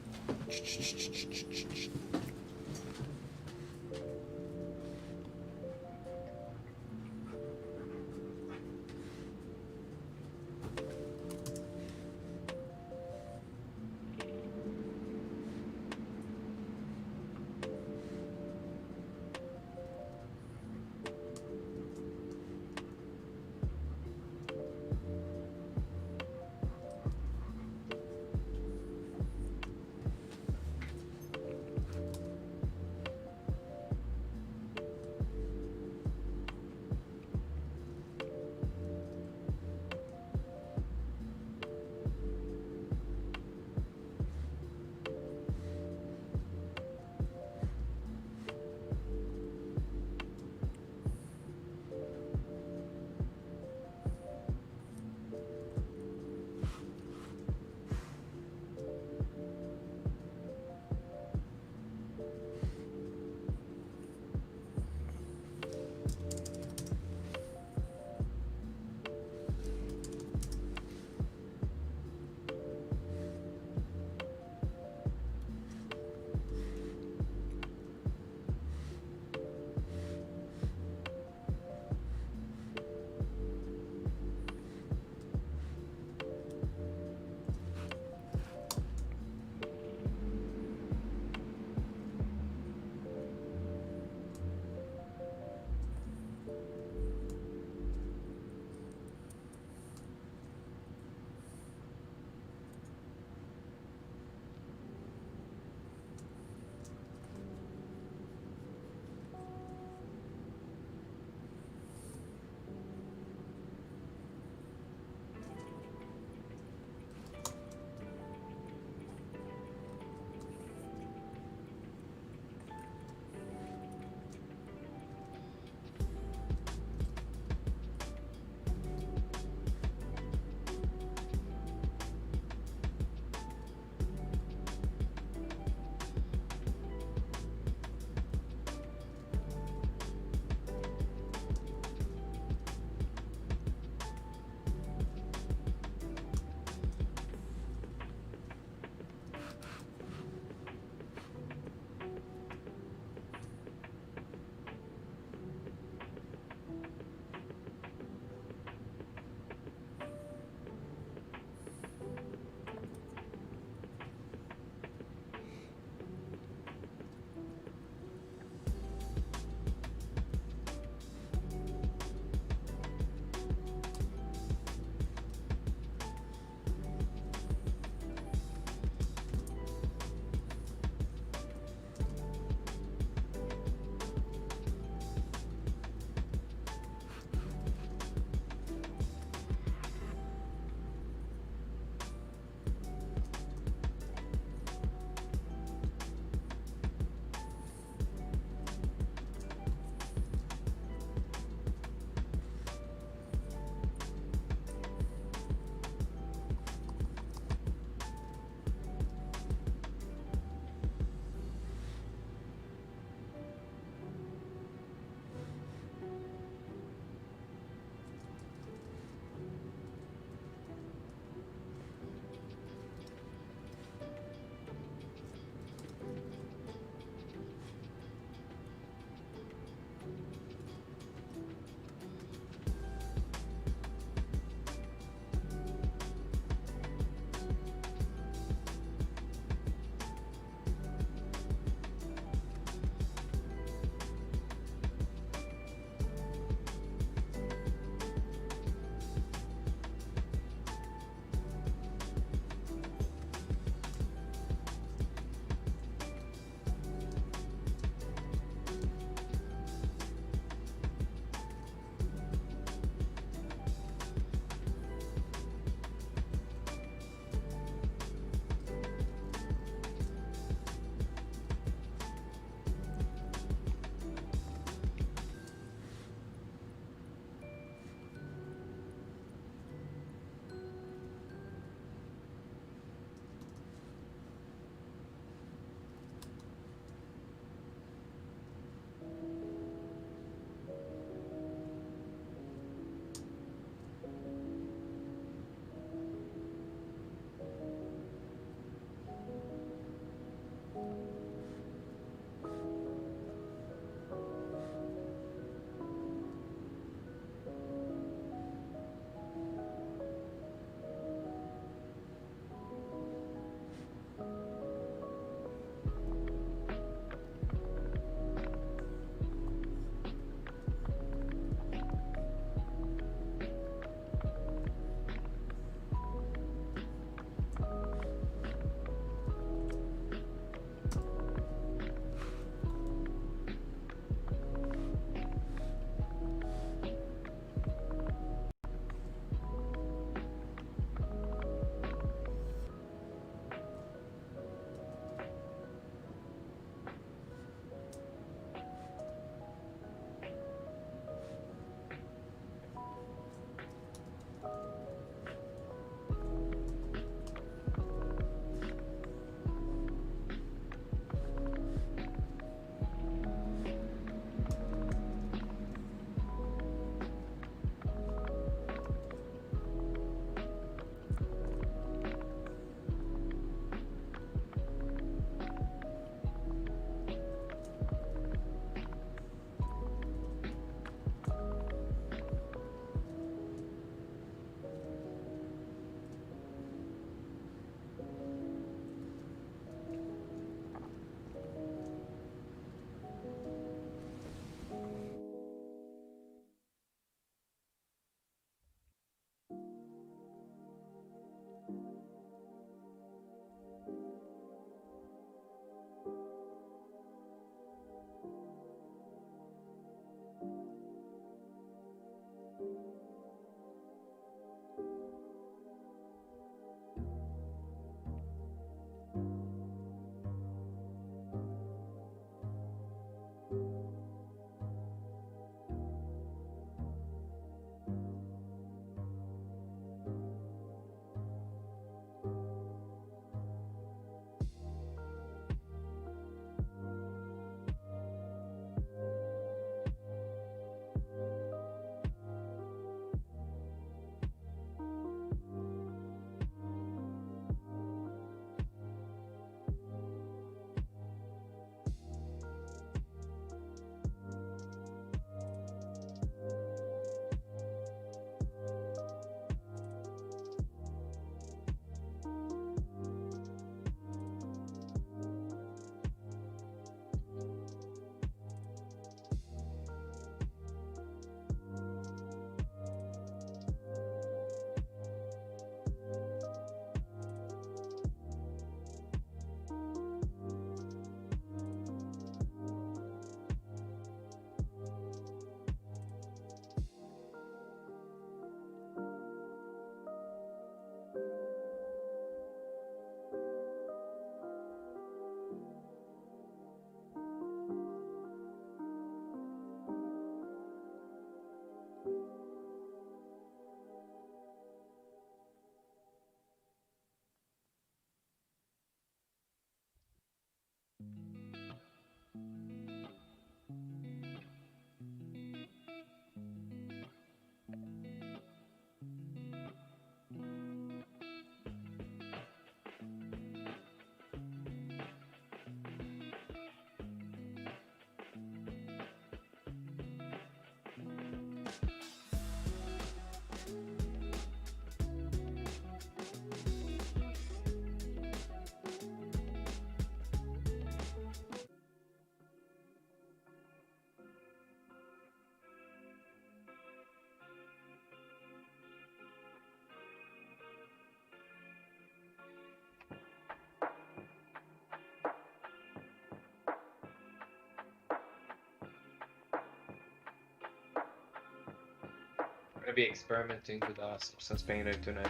gonna be experimenting with Substance Painter tonight.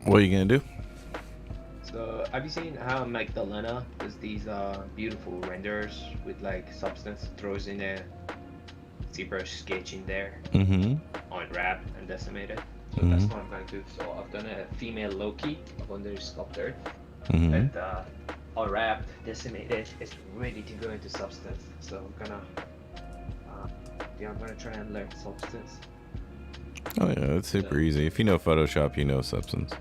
What are you gonna do? So have you seen how Magdalena does these beautiful renders with like Substance, throws in a ZBrush sketch in there, Mm-hmm. unwrapped and decimated. So Mhm. that's what I'm going to do. So I've done a female Loki of under sculpted, Mm-hmm. and unwrapped, decimated. It's ready to go into Substance. So I'm gonna, I'm gonna try and learn Substance. Oh yeah, it's super easy. If you know Photoshop, you know Substance.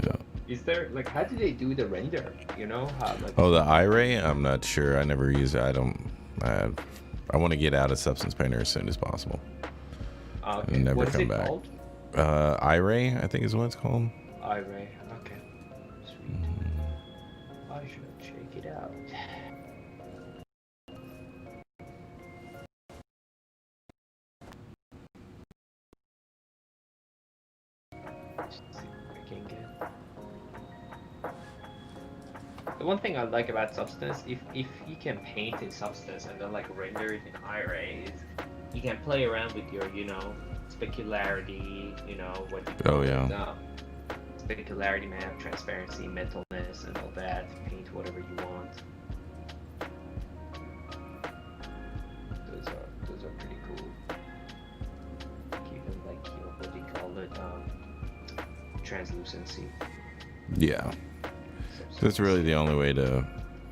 Yeah. Is there like how do they do the render? You know how like. Oh, the eye-ray? I'm not sure. I never use it. I want to get out of Substance Painter as soon as possible. Okay. And never What is come it back. called? Eye-ray, I think is what it's called. Iray. Okay. Sweet. I should check it out. Let's see what I can get. The one thing I like about Substance, if you can paint in Substance and then like render it in Iray, is you can play around with your, specularity, what you Oh, call yeah. it, specularity map, transparency, mentalness, and all that. Paint whatever you want. Those are pretty cool. Even like what do you call it? Translucency. Yeah. That's really the only way to,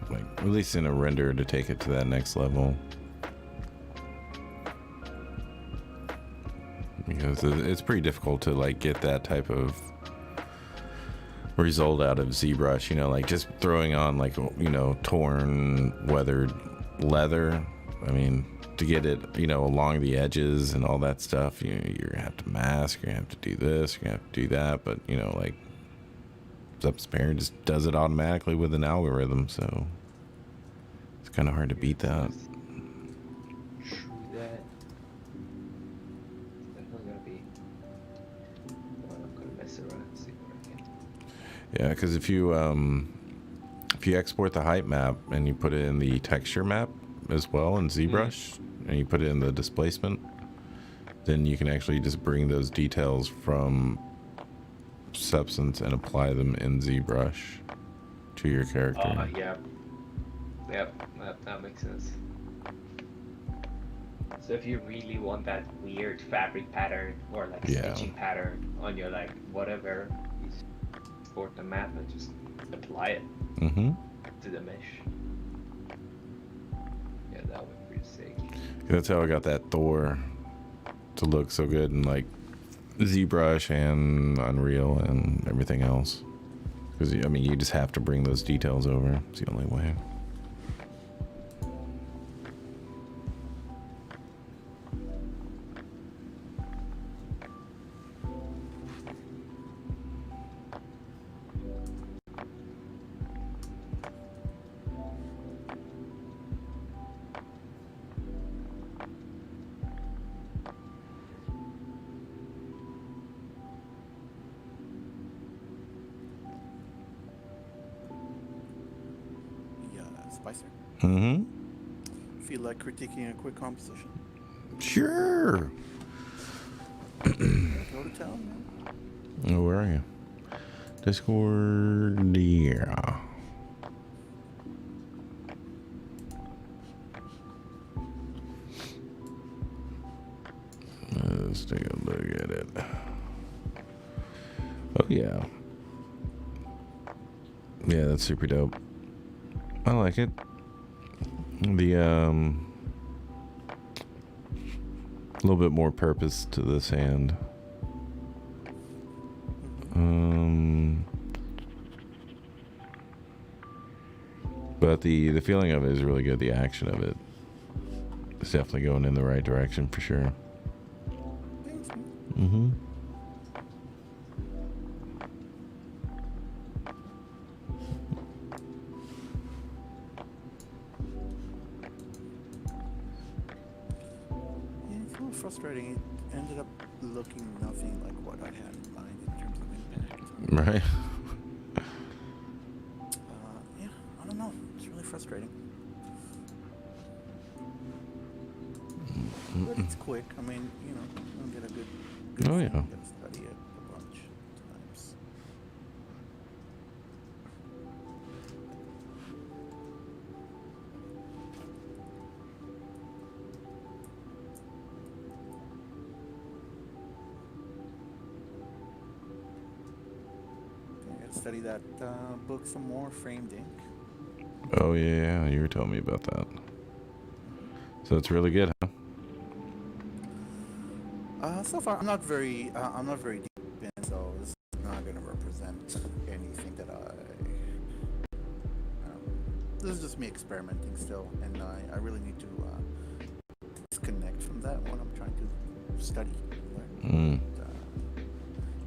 like, at least in a render, to take it to that next level. Because it's pretty difficult to, like, get that type of result out of ZBrush, like just throwing on, like, torn, weathered leather. I mean, to get it, along the edges and all that stuff, you're going to have to mask, you're going to have to do this, you're going to have to do that, but, like, Substance Painter just does it automatically with an algorithm, so it's kind of hard to beat that. True that. It's definitely gonna be. I'm gonna mess around and see what I can. Yeah, because if you export the height map and you put it in the texture map as well in ZBrush, and you put it in the displacement, then you can actually just bring those details from Substance and apply them in ZBrush to your character. Yep, that makes sense. So if you really want that weird fabric pattern or like stitching pattern on your like whatever, you export the map and just apply it to the mesh. Yeah, that would be pretty sick. That's how I got that Thor to look so good in like ZBrush and Unreal and everything else. Because, you just have to bring those details over. It's the only way. Spicer. Feel like critiquing a quick composition? Sure. Go to town, man. Oh, where are you? Discord, yeah. Let's take a look at it. Oh, yeah. Yeah, that's super dope. I like it. The, a little bit more purpose to this hand. But the feeling of it is really good. The action of it is definitely going in the right direction for sure. It's a little frustrating. It ended up looking nothing like what I had in mind in terms of impact. Right. Yeah, I don't know. It's really frustrating. but it's quick. I mean, you'll get a good Oh, feel. yeah. You gotta study it a bunch of times. I gotta study that book some more, Framed Ink. Oh yeah, you were telling me about that. So it's really good, huh? So far, I'm not very deep in, so this is not gonna represent anything that this is just me experimenting still, and I really need to disconnect from that when I'm trying to study. And learn. Mm.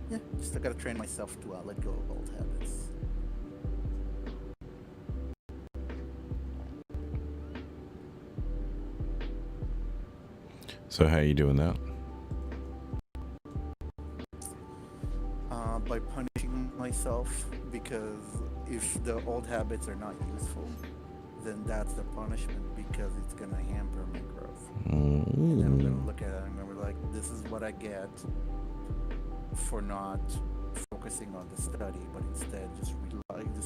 Yeah, just I gotta train myself to let go of old habits. So how you doing that? By punishing myself, because if the old habits are not useful, then that's the punishment, because it's gonna hamper my growth. And then I'm gonna look at it and remember, like, this is what I get for not focusing on the study, but instead just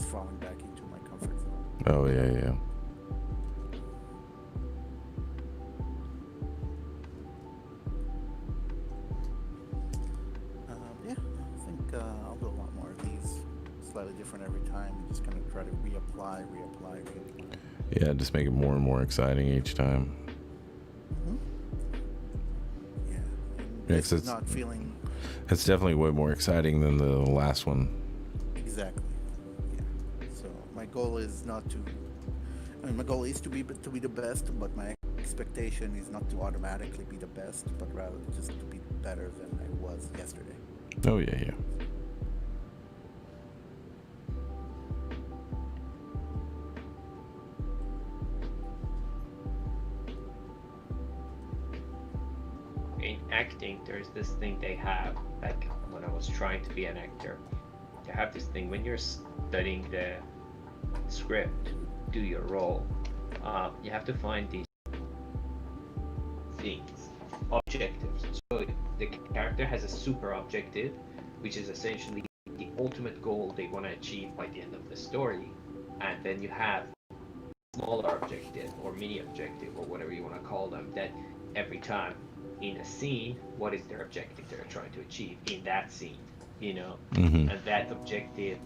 falling back into my comfort zone. Oh yeah. Yeah, I think I'll do a lot more of these, slightly different every time. I'm just gonna try to reapply. Yeah, just make it more and more exciting each time. Yeah, and Yeah, this 'cause is it's- not feeling It's definitely way more exciting than the last one. exactly. Yeah. So my goal is not to. I mean, my goal is to be the best, but my expectation is not to automatically be the best, but rather just to be better than I was yesterday. Oh yeah. In acting, there's this thing they have, like when I was trying to be an actor, they have this thing when you're studying the script, do your role, you have to find these things, objectives. So the character has a super objective, which is essentially the ultimate goal they want to achieve by the end of the story, and then you have smaller objective or mini objective or whatever you want to call them, that every time in a scene, what is their objective they're trying to achieve in that scene, Mm-hmm. and that objective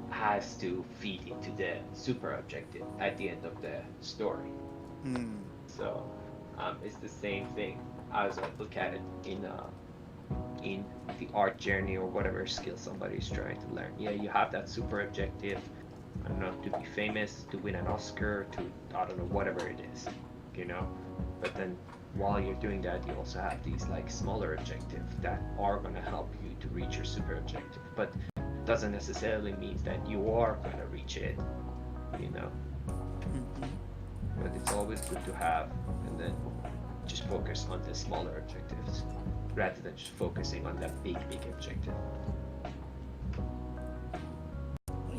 has to feed into the super objective at the end of the story. So it's the same thing as I look at it in the art journey or whatever skill somebody's trying to learn. Yeah, you have that super objective, I don't know, to be famous, to win an Oscar, to, I don't know, whatever it is, but then while you're doing that, you also have these like smaller objectives that are going to help you to reach your super objective, but doesn't necessarily mean that you are going to reach it, but it's always good to have, and then just focus on the smaller objectives rather than just focusing on that big objective.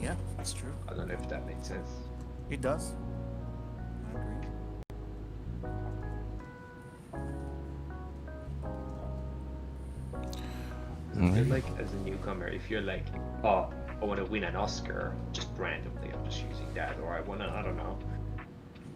Yeah, that's true. I don't know if that makes sense. It does. I agree. I feel like as a newcomer, if you're like, oh, I want to win an Oscar, just randomly, I'm just using that, or I want to, I don't know,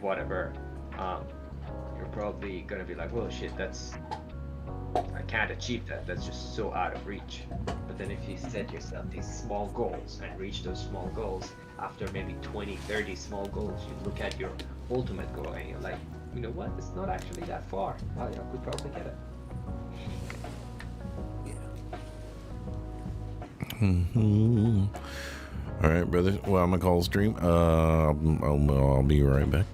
whatever, you're probably gonna be like, well, shit, I can't achieve that, that's just so out of reach. But then if you set yourself these small goals and reach those small goals, after maybe 20, 30 small goals, you look at your ultimate goal and you're like, you know what, it's not actually that far, I could probably get it. Mm-hmm. All right, brother. Well, I'm gonna call stream. I'll be right back.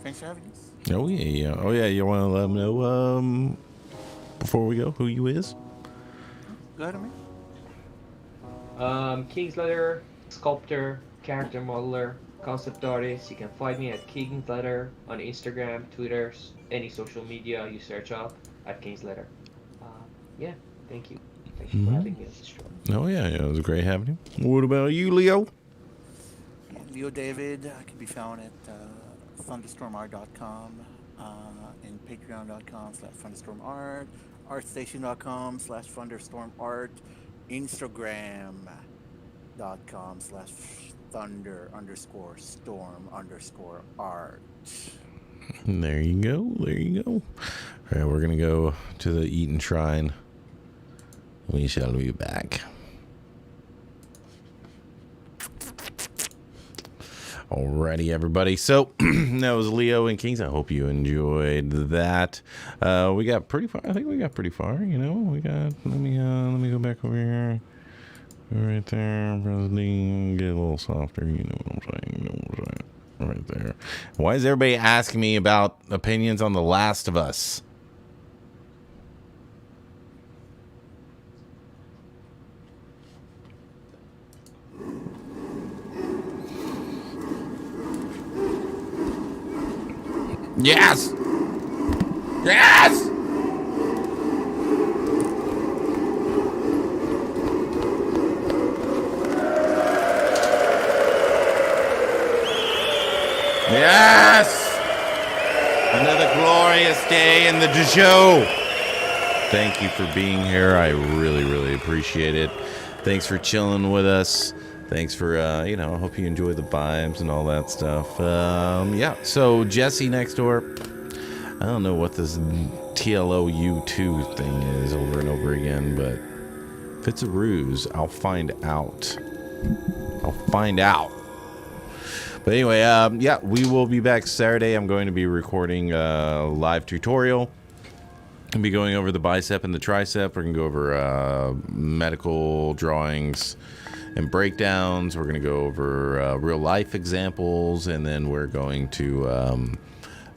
Thanks for having us. Oh yeah. You want to let them know before we go who you is? Go ahead, Amir. Kingsletter, sculptor, character modeler, concept artist. You can find me at Kingsletter on Instagram, Twitter, any social media you search up at Kingsletter. Yeah, thank you. Thank you for having me on this show. Oh yeah, it was great having you. What about you, Leo? Leo David can be found at thunderstormart.com, and patreon.com/thunderstormart, artstation.com/thunderstormart, instagram.com/thunder_storm_art. There you go. There you go. All right, we're gonna go to the Eaton Shrine. We shall be back. Alrighty, everybody. So that was Leo and Kings. I hope you enjoyed that. We got pretty far. I think we got pretty far. You know, we got. Let me go back over here. Right there, President. Get a little softer. You know what I'm saying. You know what I'm saying. Right there. Why is everybody asking me about opinions on The Last of Us? Yes! Yes! Yes! Another glorious day in the Dojo. Thank you for being here. I really, really appreciate it. Thanks for chilling with us. Thanks for, I hope you enjoy the vibes and all that stuff. Yeah, so Jesse next door. I don't know what this TLOU2 thing is over and over again, but if it's a ruse, I'll find out. I'll find out. But anyway, yeah, we will be back Saturday. I'm going to be recording a live tutorial. I'll be going over the bicep and the tricep. We're going to go over medical drawings and breakdowns. We're going to go over real life examples, and then we're going to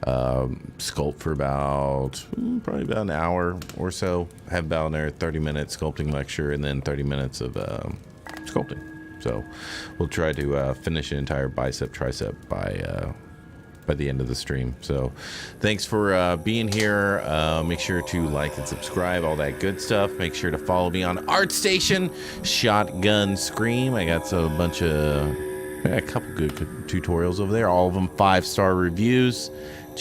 sculpt for probably about an hour or so. Have about another 30-minute sculpting lecture, and then 30 minutes of sculpting. So we'll try to finish an entire bicep tricep by the end of the stream. So thanks for being here. Make sure to like and subscribe, all that good stuff. Make sure to follow me on ArtStation, Shotgun Scream. I got a couple good tutorials over there, all of them 5-star reviews.